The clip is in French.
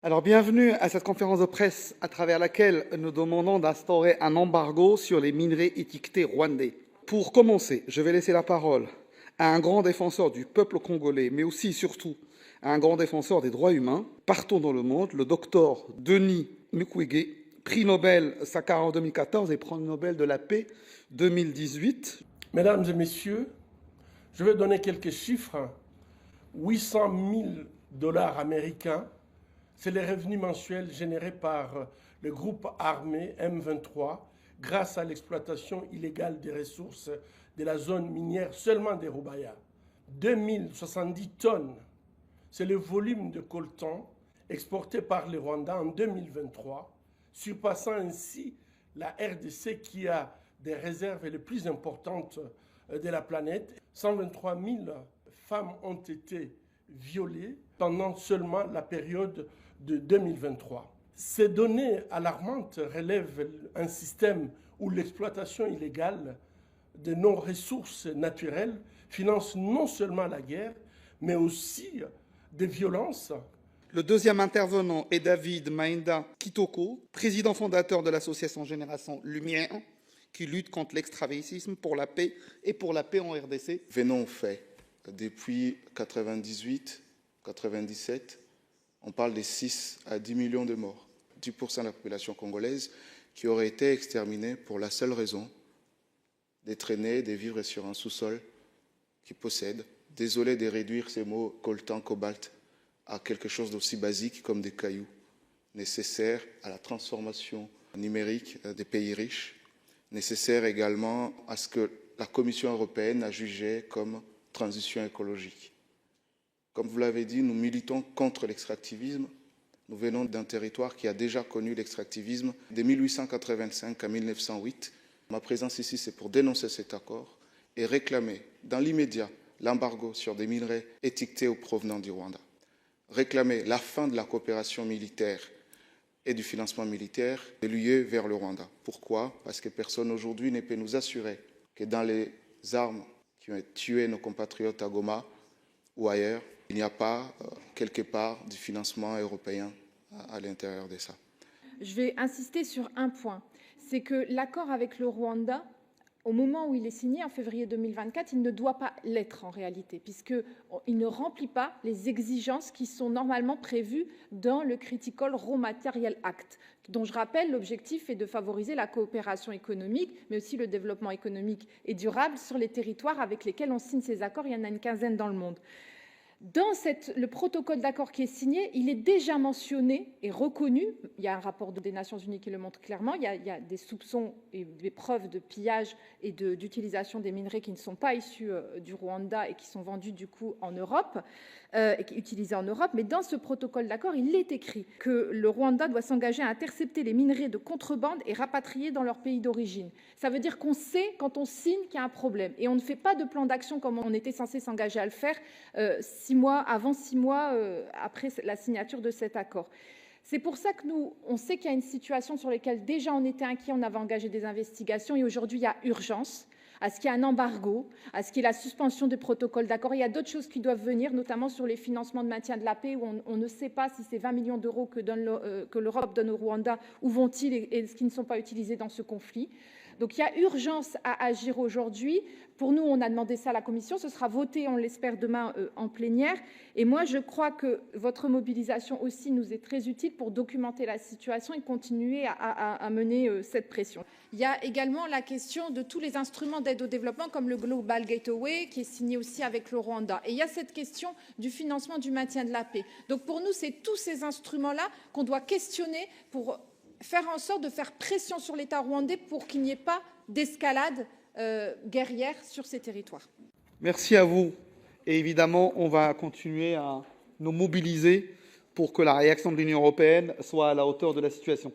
Alors, bienvenue à cette conférence de presse à travers laquelle nous demandons d'instaurer un embargo sur les minerais étiquetés rwandais. Pour commencer, je vais laisser la parole à un grand défenseur du peuple congolais, mais aussi, surtout, à un grand défenseur des droits humains partout dans le monde, le docteur Denis Mukwege, prix Nobel Sakharov 2014 et prix Nobel de la paix 2018. Mesdames et messieurs, je vais donner quelques chiffres. 800 000 dollars américains, c'est les revenus mensuels générés par le groupe armé M23 grâce à l'exploitation illégale des ressources de la zone minière seulement des Rubaya. 2070 tonnes, c'est le volume de coltan exporté par le Rwanda en 2023, surpassant ainsi la RDC qui a des réserves les plus importantes de la planète. 123 000 femmes ont été violées pendant seulement la période de 2023. Ces données alarmantes relèvent un système où l'exploitation illégale de nos ressources naturelles finance non seulement la guerre, mais aussi des violences. Le deuxième intervenant est David Maïnda Kitoko, président fondateur de l'association Génération Lumière, qui lutte contre l'extrémisme pour la paix et pour la paix en RDC. Venons aux faits. Depuis 98-97, on parle de 6 à 10 millions de morts, 10% de la population congolaise qui aurait été exterminée pour la seule raison de traîner, de vivre sur un sous-sol qu'ils possèdent. Désolé de réduire ces mots coltan, cobalt à quelque chose d'aussi basique comme des cailloux nécessaires à la transformation numérique des pays riches, nécessaires également à ce que la Commission européenne a jugé comme transition écologique. Comme vous l'avez dit, nous militons contre l'extractivisme. Nous venons d'un territoire qui a déjà connu l'extractivisme de 1885 à 1908. Ma présence ici, c'est pour dénoncer cet accord et réclamer dans l'immédiat l'embargo sur des minerais étiquetés ou provenant du Rwanda. Réclamer la fin de la coopération militaire et du financement militaire de l'UE vers le Rwanda. Pourquoi? Parce que personne aujourd'hui ne peut nous assurer que dans les armes qui ont tué nos compatriotes à Goma ou ailleurs, il n'y a pas quelque part du financement européen à l'intérieur de ça. Je vais insister sur un point, c'est que l'accord avec le Rwanda, au moment où il est signé, en février 2024, il ne doit pas l'être en réalité, puisqu'il ne remplit pas les exigences qui sont normalement prévues dans le Critical Raw Material Act, dont je rappelle l'objectif est de favoriser la coopération économique, mais aussi le développement économique et durable sur les territoires avec lesquels on signe ces accords. Il y en a une quinzaine dans le monde. Dans le protocole d'accord qui est signé, il est déjà mentionné et reconnu, il y a un rapport des Nations Unies qui le montre clairement, il y a des soupçons et des preuves de pillage et d'utilisation des minerais qui ne sont pas issus du Rwanda et qui sont vendus du coup en Europe, et utilisés en Europe. Mais dans ce protocole d'accord, il est écrit que le Rwanda doit s'engager à intercepter les minerais de contrebande et rapatrier dans leur pays d'origine. Ça veut dire qu'on sait, quand on signe, qu'il y a un problème. Et on ne fait pas de plan d'action comme on était censé s'engager à le faire 6 mois après la signature de cet accord. C'est pour ça que on sait qu'il y a une situation sur laquelle déjà on était inquiet, on avait engagé des investigations et aujourd'hui il y a urgence à ce qu'il y ait un embargo, à ce qu'il y ait la suspension des protocoles d'accord. Il y a d'autres choses qui doivent venir, notamment sur les financements de maintien de la paix, où on ne sait pas si ces 20 millions d'euros que l'Europe donne au Rwanda, où vont-ils et ce qui ne sont pas utilisés dans ce conflit. Donc il y a urgence à agir aujourd'hui. Pour nous, on a demandé ça à la Commission. Ce sera voté, on l'espère, demain en plénière. Et moi, je crois que votre mobilisation aussi nous est très utile pour documenter la situation et continuer à mener cette pression. Il y a également la question de tous les instruments d'aide au développement, comme le Global Gateway, qui est signé aussi avec le Rwanda. Et il y a cette question du financement du maintien de la paix. Donc pour nous, c'est tous ces instruments-là qu'on doit questionner pour faire en sorte de faire pression sur l'État rwandais pour qu'il n'y ait pas d'escalade guerrière sur ces territoires. Merci à vous. Et évidemment, on va continuer à nous mobiliser pour que la réaction de l'Union européenne soit à la hauteur de la situation.